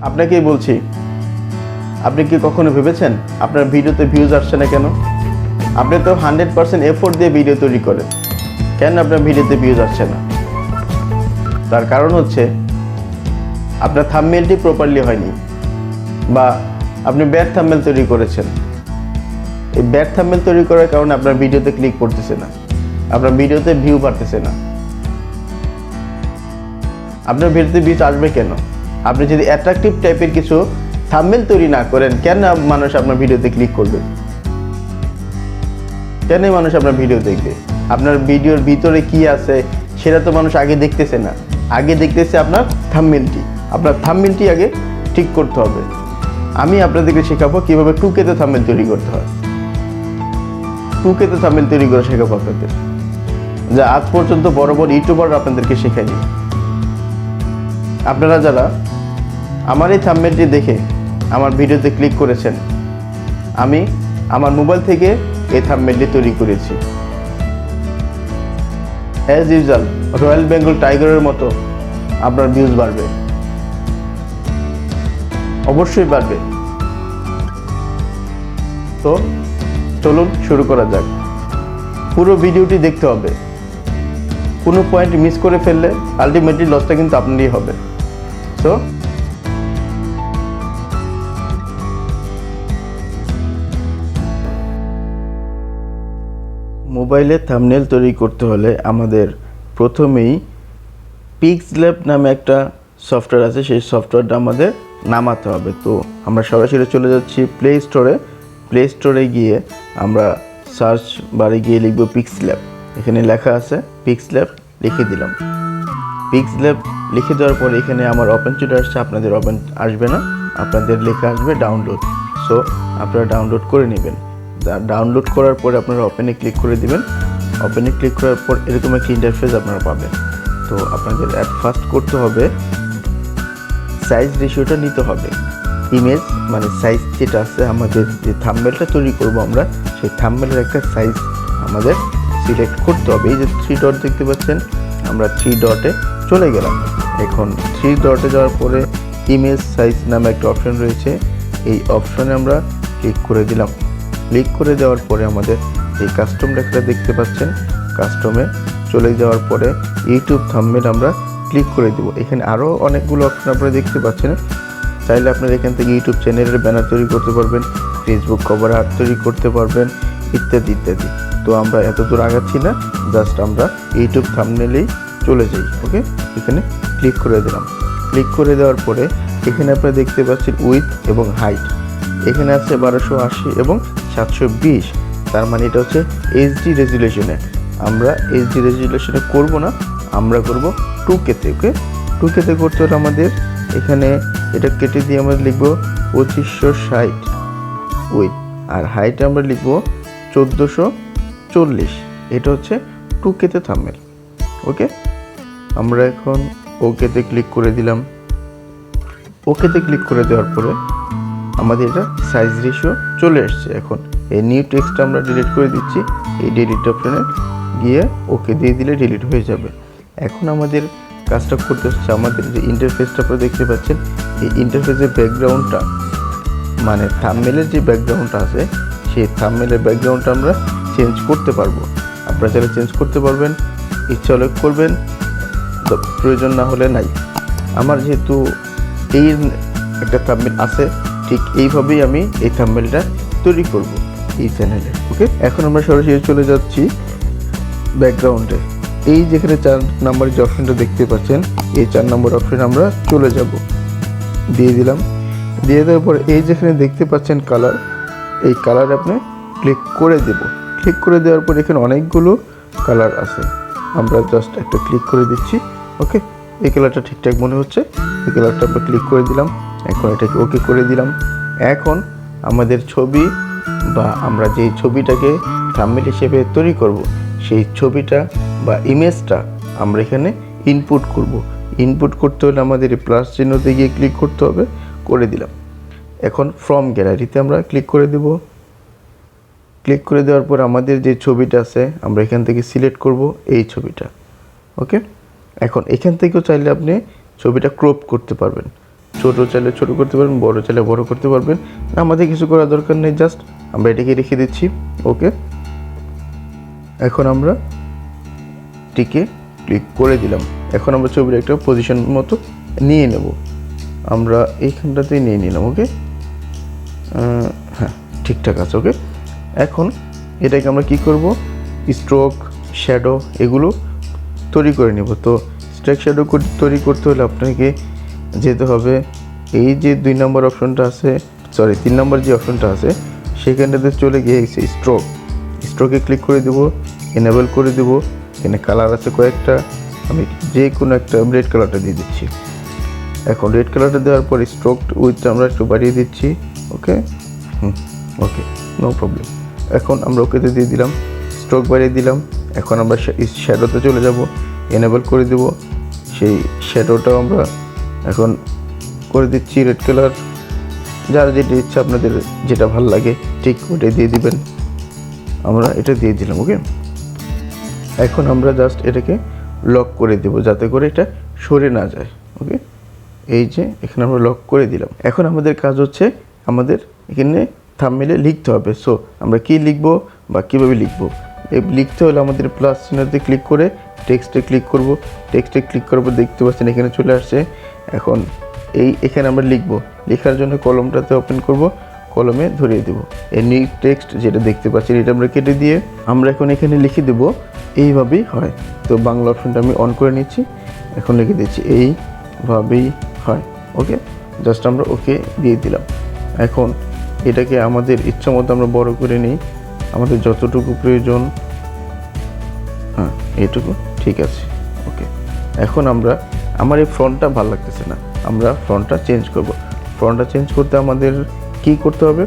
আপনাকেই বলছি, আপনি কি কখনো ভেবেছেন আপনার ভিডিওতে ভিউজ আসছে না কেন? আপনি তো 100% এফোর্ট দিয়ে ভিডিও তৈরি করেন, কেন আপনার ভিডিওতে ভিউজ আসছে না? তার কারণ হচ্ছে আপনার থাম্বনেলটি প্রপারলি হয়নি, বা আপনি ব্যাড থাম্বনেল তৈরি করেছেন। এই ব্যাড থাম্বনেল তৈরি করার কারণে আপনার ভিডিওতে ক্লিক করতেছে না, আপনার ভিডিওতে ভিউ বাড়তেছে না। আপনার ভিডিওতে ভিউজ আসবে কেন? আপনি যদি অ্যাট্রাকটিভ টাইপের কিছু থাম্বনেল তৈরি না করেন, কেন মানুষ আপনার ভিডিওতে ক্লিক করবে? কেন মানুষ আপনার ভিডিও দেখবে? আপনার ভিডিওর ভিতরে কি আছে সেটা তো মানুষ আগে দেখতেছে না, আগে দেখতেছে আপনার থাম্বনেলটি। আপনার থাম্বনেলটি আগে ঠিক করতে হবে। আমি আপনাদেরকে শেখাবো কীভাবে 2K-তে থাম্বনেল তৈরি করতে হয়। 2K-তে থাম্বনেল তৈরি করে শেখাবো আপনাদের, যা আজ পর্যন্ত বড় বড় ইউটিউবার আপনাদেরকে শেখায়নি। আপনারা যারা আমার এই থাম্বনেলটি দেখে আমার ভিডিওতে ক্লিক করেছেন, আমি আমার মোবাইল থেকে এই থাম্বনেলটি তৈরি করেছি। অ্যাজ ইউজুয়াল রয়্যাল বেঙ্গল টাইগারের মতো আপনার ভিউজ বাড়বে, অবশ্যই বাড়বে। তো চলুন শুরু করা যাক। পুরো ভিডিওটি দেখতে হবে, কোনো পয়েন্ট মিস করে ফেললে আলটিমেটলি লসটা কিন্তু আপনারই হবে। তো মোবাইলে থাম্বনেল তৈরি করতে হলে আমাদের প্রথমেই পিক্সল্যাব নামে একটা সফটওয়্যার আছে, সেই সফটওয়্যারটা আমাদের নামাতে হবে। তো আমরা সরাসরি চলে যাচ্ছি প্লে স্টোরে গিয়ে আমরা সার্চ বারে গিয়ে লিখব পিক্সল্যাব। এখানে লেখা আছে পিক্সল্যাব, লিখে দিলাম। পিক্সল্যাব লিখে দেওয়ার পরে এখানে আমার ওপেন চলে আসছে, আপনাদের ওপেন আসবে না, আপনাদের লেখা আসবে ডাউনলোড। সো আপনারা ডাউনলোড করে নেবেন। ডাউনলোড করার পরে আপনারা ওপেনে ক্লিক করে দিবেন। ওপেনে ক্লিক করার পর এরকম একটা ইন্টারফেস আপনারা পাবেন। তো আপনাদের অ্যাট ফার্স্ট করতে হবে সাইজ রেশিওটা নিতে হবে। ইমেজ মানে সাইজ যেটা আছে, আমাদের যে থাম্বনেলটা তৈরি করব আমরা, সেই থাম্বনেলের একটা সাইজ আমাদের সিলেক্ট করতে হবে। এই যে 3 ডট দেখতে পাচ্ছেন, আমরা 3 ডটে চলে গেলাম। এখন 3 ডটে যাওয়ার পরে ইমেজ সাইজ নামে একটা অপশন রয়েছে, এই অপশনে আমরা ক্লিক করে দিলাম। ক্লিক করে দেওয়ার পরে আমাদের এই কাস্টম লেখাটা দেখতে পাচ্ছেন, কাস্টমে চলে যাওয়ার পরে ইউটিউব থাম্বনেল আমরা ক্লিক করে দেব। এখানে আরও অনেকগুলো অপশন আপনারা দেখতে পাচ্ছেন। চাইলে আপনারা এখান থেকে ইউটিউব চ্যানেলের ব্যানার তৈরি করতে পারবেন, ফেসবুক কভার আর্ট তৈরি করতে পারবেন, ইত্যাদি ইত্যাদি। তো আমরা এত দূর আগাচ্ছি না, জাস্ট আমরা ইউটিউব থাম্বনেলেই চলে যাই। ওকে, এখানে ক্লিক করে দিলাম। ক্লিক করে দেওয়ার পরে এখানে আপনারা দেখতে পাচ্ছেন উইথ এবং হাইট, এখানে আছে 1280 এবং 720। তার মানে এটা হচ্ছে এইচডি রেজুলেশনে। আমরা এইচডি রেজুলেশনে করব না, আমরা করব 2K-তে। ওকে, 2K-তে করতে হলে আমাদের এখানে এটা কেটে দিয়ে আমরা লিখব 2560 উইথ, আর হাইটে আমরা লিখব 1440। এটা হচ্ছে 2K-তে থাম্বনেল। ওকে, আমরা এখন ওকেতে ক্লিক করে দিলাম। ওকেতে ক্লিক করে দেওয়ার পরে আমাদের এটা সাইজ রেশিও চলে আসছে। এখন এই নিউ টেক্সটটা আমরা ডিলিট করে দিচ্ছি, এই ডিলিট অপশনে গিয়ে ওকে দিয়ে দিলে ডিলিট হয়ে যাবে। এখন আমাদের কাজটা করতে হচ্ছে, আমাদের যে ইন্টারফেসটা আপনারা দেখতে পাচ্ছেন, এই ইন্টারফেসের ব্যাকগ্রাউন্ডটা মানে থাম্বনেলের যে ব্যাকগ্রাউন্ডটা আছে, সেই থাম্বনেলের ব্যাকগ্রাউন্ডটা আমরা চেঞ্জ করতে পারবো। আপনারা চাইলে চেঞ্জ করতে পারবেন, ইচ্ছা হলে করবেন, প্রয়োজন না হলে নাই। আমার যেহেতু এই একটা থাম্বনেল আছে, ঠিক এইভাবেই আমি এই থাম্বনেলটা তৈরি করব এই চ্যানেলে। ওকে, এখন আমরা সরাসরি চলে যাচ্ছি ব্যাকগ্রাউন্ডে। এই যেখানে 4 নম্বর যে অপশনটা দেখতে পাচ্ছেন, এই 4 নম্বর অপশন আমরা চলে যাব। দিয়ে দিলাম। দিয়ে দেওয়ার পরে এই যেখানে দেখতে পাচ্ছেন কালার, এই কালার আপনি ক্লিক করে দেব। ক্লিক করে দেওয়ার পর এখানে অনেকগুলো কালার আছে, আমরা জাস্ট একটা ক্লিক করে দিচ্ছি। ওকে, এই কালারটা ঠিকঠাক মনে হচ্ছে, এই কালারটা আমরা ক্লিক করে দিলাম। এখন এটাকে ওকে করে দিলাম। এখন আমাদের ছবি বা আমরা যেই ছবিটাকে থাম্বনেল হিসেবে তৈরি করব, সেই ছবিটা বা ইমেজটা আমরা এখানে ইনপুট করব। ইনপুট করতে হলে আমাদের এই প্লাস চিহ্নতে গিয়ে ক্লিক করতে হবে, করে দিলাম। এখন ফ্রম গ্যালারিতে আমরা ক্লিক করে দেব। ক্লিক করে দেওয়ার পর আমাদের যে ছবিটা আছে আমরা এখান থেকে সিলেক্ট করব এই ছবিটা। ওকে, এখন এখান থেকেও চাইলে আপনি ছবিটা ক্রপ করতে পারবেন। ছোট চাইলে ছোট করতে পারবেন, বড় চাইলে বড় করতে পারবেন। আমাদের কিছু করার দরকার নেই, জাস্ট আমরা এটাকে রেখে দিচ্ছি। ওকে, এখন আমরা টিকে ক্লিক করে দিলাম। এখন আমরা ছবির একটা পজিশন মতো নিয়ে নেব, আমরা এইখানটাতেই নিয়ে নিলাম। ওকে, হ্যাঁ ঠিকঠাক আছে। ওকে, এখন এটাকে আমরা কি করব, স্ট্রোক, শ্যাডো এগুলো তৈরি করে নেব। তো স্ট্রোক শ্যাডো তৈরি করতে হলে আপনাকে যেতে হবে এই যে 2 নম্বর অপশনটা আছে, সরি 3 নম্বর যে অপশনটা আছে সেখানটাতে চলে গিয়ে স্ট্রোকে ক্লিক করে দেবো, এনেবল করে দেবো। এখানে কালার আছে কয়েকটা, আমি যে কোনো একটা রেড কালারটা দিয়ে দিচ্ছি। এখন রেড কালারটা দেওয়ার পর স্ট্রোক উইথটা আমরা একটু বাড়িয়ে দিচ্ছি। ওকে, ওকে, নো প্রবলেম। এখন আমরা ওকেতে দিয়ে দিলাম, স্ট্রোক বাড়িয়ে দিলাম। এখন আমরা শ্যাডোতে চলে যাব, এনেবল করে দেব। সেই শ্যাডোটাও আমরা এখন করে দিচ্ছি রেড কালার, যার যেটা ইচ্ছা আপনাদের যেটা ভালো লাগে ঠিক ওটাই দিয়ে দিবেন। আমরা এটা দিয়ে দিলাম। ওকে, এখন আমরা জাস্ট এটাকে লক করে দেব যাতে করে এটা সরে না যায়। ওকে, এই যে এখানে আমরা লক করে দিলাম। এখন আমাদের কাজ হচ্ছে আমাদের এখানে থাম্বনেইলে লিখতে হবে। সো আমরা কি লিখব বা কীভাবে লিখব, এই লিখতে হলে আমাদের প্লাস চিহ্নতে ক্লিক করে টেক্সটে ক্লিক করব। টেক্সটে ক্লিক করার পর দেখতে পাচ্ছেন এখানে চলে আসছে। এখন এখানে আমরা লিখব, লেখার জন্য কলমটাতে ওপেন করব, কলমে ধরিয়ে দেব এই নিউ টেক্সট যেটা দেখতে পাচ্ছেন, এটা আমরা কেটে দিয়ে আমরা এখন এখানে লিখে দেব এইভাবেই হয়। তো বাংলা অপশনটা আমি অন করে নিচ্ছি, এখন লিখে দিচ্ছি এইভাবেই হয়। ওকে, জাস্ট আমরা ওকে দিয়ে দিলাম। এখন এটাকে আমাদের ইচ্ছা মতো আমরা বড় করে নিই, আমাদের যতটুকু প্রয়োজন। হ্যাঁ, এইটুকু ঠিক আছে। ওকে, এখন আমার এই ফ্রন্টটা ভালো লাগতেছে না, আমরা ফ্রন্টটা চেঞ্জ করব। ফ্রন্টটা চেঞ্জ করতে আমাদের কি করতে হবে,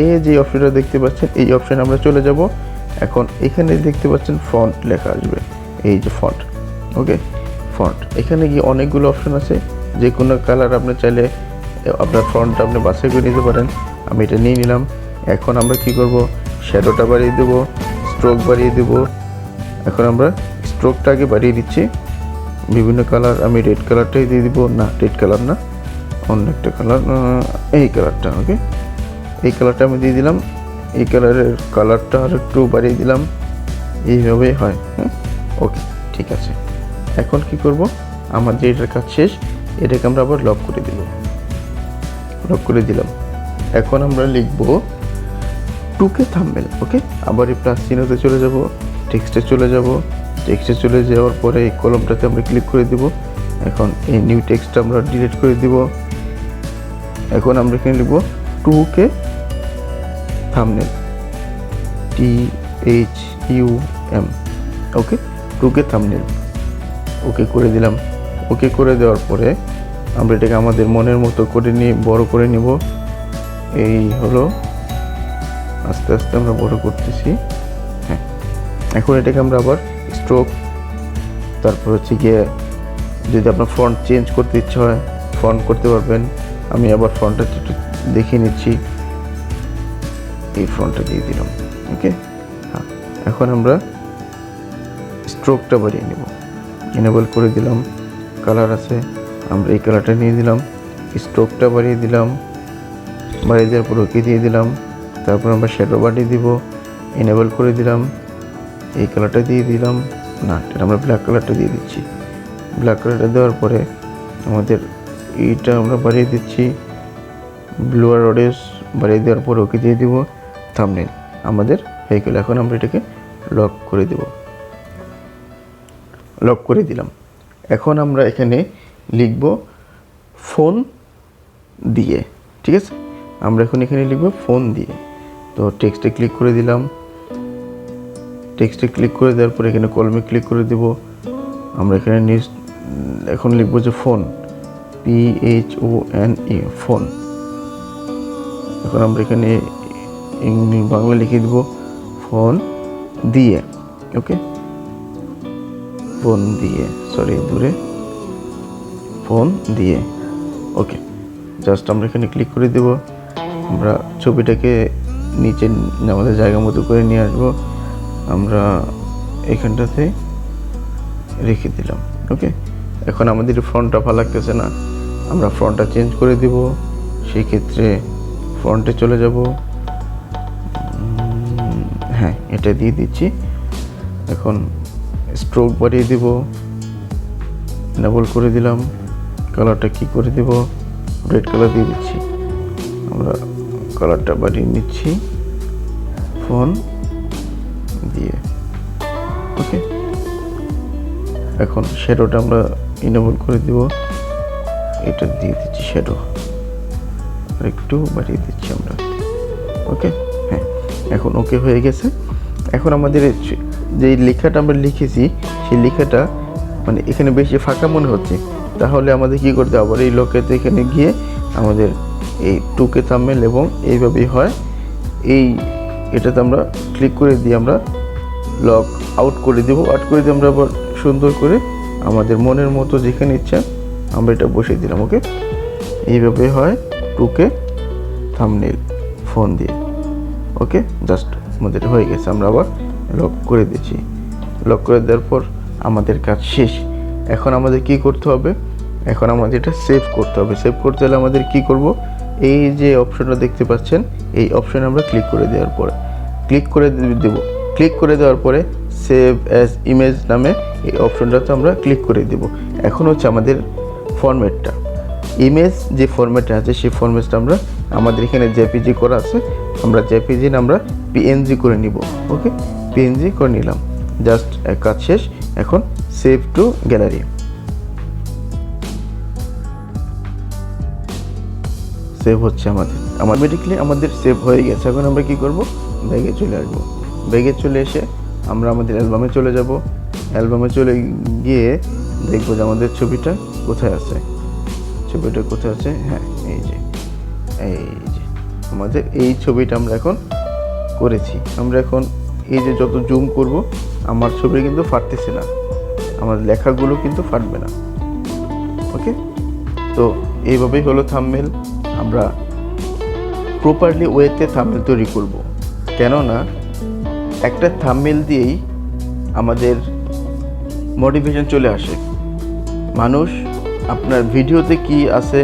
এই যে অপশনটা দেখতে পাচ্ছেন এই অপশানে আমরা চলে যাব। এখন এখানে দেখতে পাচ্ছেন ফন্ট লেখা আসবে, এই যে ফন্ট। ওকে, ফন্ট, এখানে গিয়ে অনেকগুলো অপশন আছে, যে কোনো কালার আপনি চাইলে আপনার ফন্টটা আপনি বাছাই করে নিতে পারেন। আমি এটা নিয়ে নিলাম। এখন আমরা কি করব, শ্যাডোটা বাড়িয়ে দেব, স্ট্রোক বাড়িয়ে দেব। এখন আমরা স্ট্রোকটা আগে বাড়িয়ে দিচ্ছি, বিভিন্ন কালার, আমি রেড কালারটাই দিয়ে দিব। না, রেড কালার না, অন্য একটা কালার, এই কালারটা। ওকে, এই কালারটা আমি দিয়ে দিলাম। এই কালারটা আর একটু বাড়িয়ে দিলাম, এইভাবেই হয়। হ্যাঁ, ওকে, ঠিক আছে। এখন কি করব, আমার যে এটার কাজ শেষ, এটাকে আমরা আবার লক করে দিলাম। এখন আমরা লিখব 2K থাম্বনেল। ওকে, আবার এই প্লাস চিহ্নতে চলে যাব, টেক্সটে চলে যাওয়ার পরে এই কলমটাতে আমরা ক্লিক করে দিব। এখন এই নিউ টেক্সটটা আমরা ডিলিট করে দিব। এখন আমরা এখানে লিখব 2K থাম্বনেল, THUM। ওকে, 2K থাম্বনেল, ওকে করে দিলাম। ওকে করে দেওয়ার পরে আমরা এটাকে আমাদের মনের মতো করে নিয়ে বড় করে নিব। এই হলো, আস্তে আস্তে আমরা বড় করতেছি। হ্যাঁ, এখন এটাকে আমরা আবার স্ট্রোক, তারপর হচ্ছে গিয়ে যদি আপনার ফন্ট চেঞ্জ করতে ইচ্ছা হয় ফন্ট করতে পারবেন। আমি আবার ফন্টটা একটু দেখিয়ে নিচ্ছি, এই ফন্টটা দিয়ে দিলাম। ওকে, হ্যাঁ, এখন আমরা স্ট্রোকটা বাড়িয়ে নেব, এনেবল করে দিলাম। কালার আছে, আমরা এই কালারটা নিয়ে দিলাম, স্ট্রোকটা বাড়িয়ে দিলাম, বাড়িয়ে দেওয়ার পর ওকে দিয়ে দিলাম। তারপর আমরা শ্যাডো বাড়িয়ে দিব, এনেবল করে দিলাম, এই কালারটা দিয়ে দিলাম। না, এটা আমরা ব্ল্যাক কালারটা দিয়ে দিচ্ছি। ব্ল্যাক কালারটা দেওয়ার পরে আমাদের এইটা আমরা বাড়িয়ে দিচ্ছি, ব্লু আর অরেঞ্জ বাড়িয়ে দেওয়ার পর ওকে দিয়ে দিব। থাম্বনেল আমাদের হয়ে গেল। এখন আমরা এটাকে লক করে দিলাম। এখন আমরা এখানে লিখব ফোন দিয়ে, ঠিক আছে? আমরা এখন এখানে লিখব ফোন দিয়ে। তো টেক্সটে ক্লিক করে দিলাম, টেক্সটে ক্লিক করে দেওয়ার পরে এখানে কলমে ক্লিক করে দেব। আমরা এখানে এখন লিখব যে ফোন, PHONE, ফোন। এখন আমরা এখানে বাংলা লিখে দেব ফোন দিয়ে। ওকে, ফোন দিয়ে, ফোন দিয়ে। ওকে, জাস্ট আমরা এখানে ক্লিক করে দেব। আমরা ছবিটাকে নিচে আমাদের জায়গা মতো করে নিয়ে আসবো, আমরা এখানটাতে রেখে দিলাম। ওকে, এখন আমাদের ফ্রন্টটা ভালো লাগতেছে না, আমরা ফন্টটা চেঞ্জ করে দিব। সেই ক্ষেত্রে ফন্টে চলে যাব। হ্যাঁ, এটা দিয়ে দিচ্ছি। এখন স্ট্রোক বাড়িয়ে দিব, এনেবল করে দিলাম। কালারটা কি করে দিব, রেড কালার দিয়ে দিচ্ছি। আমরা কালারটা বাড়িয়ে নিচ্ছি ফোন দিয়ে। ওকে, এখন শ্যাডোটা আমরা ইনেবল করে দিব। এটা দিয়ে দিচ্ছি শ্যাডো, আর একটু বাড়িয়ে দিচ্ছি আমরা। ওকে, হ্যাঁ, এখন ওকে হয়ে গেছে। এখন আমাদের যে লেখাটা আমরা লিখেছি সেই লেখাটা মানে এখানে বেশি ফাঁকা মনে হচ্ছে, তাহলে আমাদের কি করতে হবে, এই লকেতে এখানে গিয়ে আমাদের এই 2K থাম্বনেল এবং এইভাবেই হয় এটাতে আমরা ক্লিক করে দিয়ে আমরা লক আউট করে দেবো। আউট করে দিয়ে আমরা আবার সুন্দর করে আমাদের মনের মতো যেখানে ইচ্ছা আমরা এটা বসিয়ে দিলাম। ওকে, এইভাবে হয় 2K থাম্বনেল ফোন দিয়ে। ওকে, জাস্ট আমাদের হয়ে গেছে। আমরা আবার লক করে দিচ্ছি। লক করে দেওয়ার পর আমাদের কাজ শেষ। এখন আমাদের কি করতে হবে, এখন আমাদের এটা সেভ করতে হবে। সেভ করতে হলে আমাদের কি করব, এই যে অপশনটা দেখতে পাচ্ছেন এই অপশনে আমরা ক্লিক করে দেওয়ার পরে ক্লিক করে দেওয়ার পরে সেভ অ্যাজ ইমেজ নামে এই অপশনটাতে আমরা ক্লিক করে দেব। এখন হচ্ছে আমাদের ফরম্যাটটা, ইমেজ যে ফরম্যাটটা আছে সেই ফরম্যাটটা আমরা আমাদের এখানে জেপিজি করা আছে, আমরা জেপিজি না আমরা পিএনজি করে নিব। ওকে, পিএনজি করে নিলাম। জাস্ট কাজ শেষ। এখন সেভ টু গ্যালারি। সেভ হচ্ছে আমাদের অটোমেটিকলি আমাদের সেভ হয়ে গেছে। এখন আমরা কি করব, ব্যাগে চলে আসবো। ব্যাগে চলে এসে আমরা আমাদের অ্যালবামে চলে যাব। অ্যালবামে চলে গিয়ে দেখবো যে আমাদের ছবিটা কোথায় আছে। ছবিটা কোথায় আছে, হ্যাঁ, এই যে আমাদের এই ছবিটা আমরা এখন করেছি। আমরা এখন এই যে যত জুম করব আমার ছবি কিন্তু ফাটতেছে না, আমার লেখাগুলো কিন্তু ফাটবে না। ওকে, তো এইভাবেই হলো থাম্বনেল। আমরা প্রপারলি ওয়েতে থাম্বনেল তৈরি করব, কেননা একটা থাম্বনেল দিয়েই আমাদের মোটিভেশন চলে আসে। মানুষ আপনার ভিডিওতে কি আছে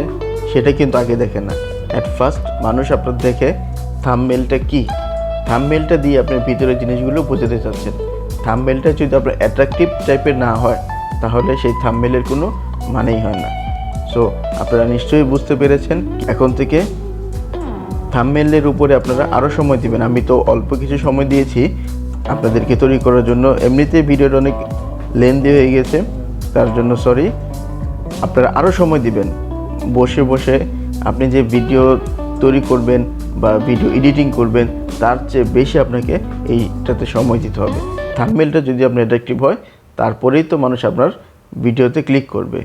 সেটা কিন্তু আগে দেখে না। অ্যাট ফার্স্ট মানুষ আপনার দেখে থাম্বনেলটা কি, থাম্বনেলটা দিয়ে আপনার ভিতরের জিনিসগুলো বোঝাতে চাচ্ছেন। থাম্বনেলটা যদি আপনার অ্যাট্রাকটিভ টাইপের না হয় তাহলে সেই থাম্বনেলের কোনো মানেই হয় না। সো আপনারা নিশ্চয়ই বুঝতে পেরেছেন। এখন থেকে থাম্বনেলের উপরে আপনারা আরও সময় দিবেন। আমি তো অল্প কিছু সময় দিয়েছি আপনাদেরকে তৈরি করার জন্য, এমনিতেই ভিডিওটা অনেক লেন্দি হয়ে গেছে, তার জন্য সরি। আপনারা আরও সময় দিবেন। বসে বসে আপনি যে ভিডিও তৈরি করবেন বা ভিডিও এডিটিং করবেন তার চেয়ে বেশি আপনাকে এইটাতে সময় দিতে হবে। থাম্বনেলটা যদি আপনার অ্যাট্রাকটিভ হয় তারপরেই তো মানুষ আপনার ভিডিওতে ক্লিক করবে।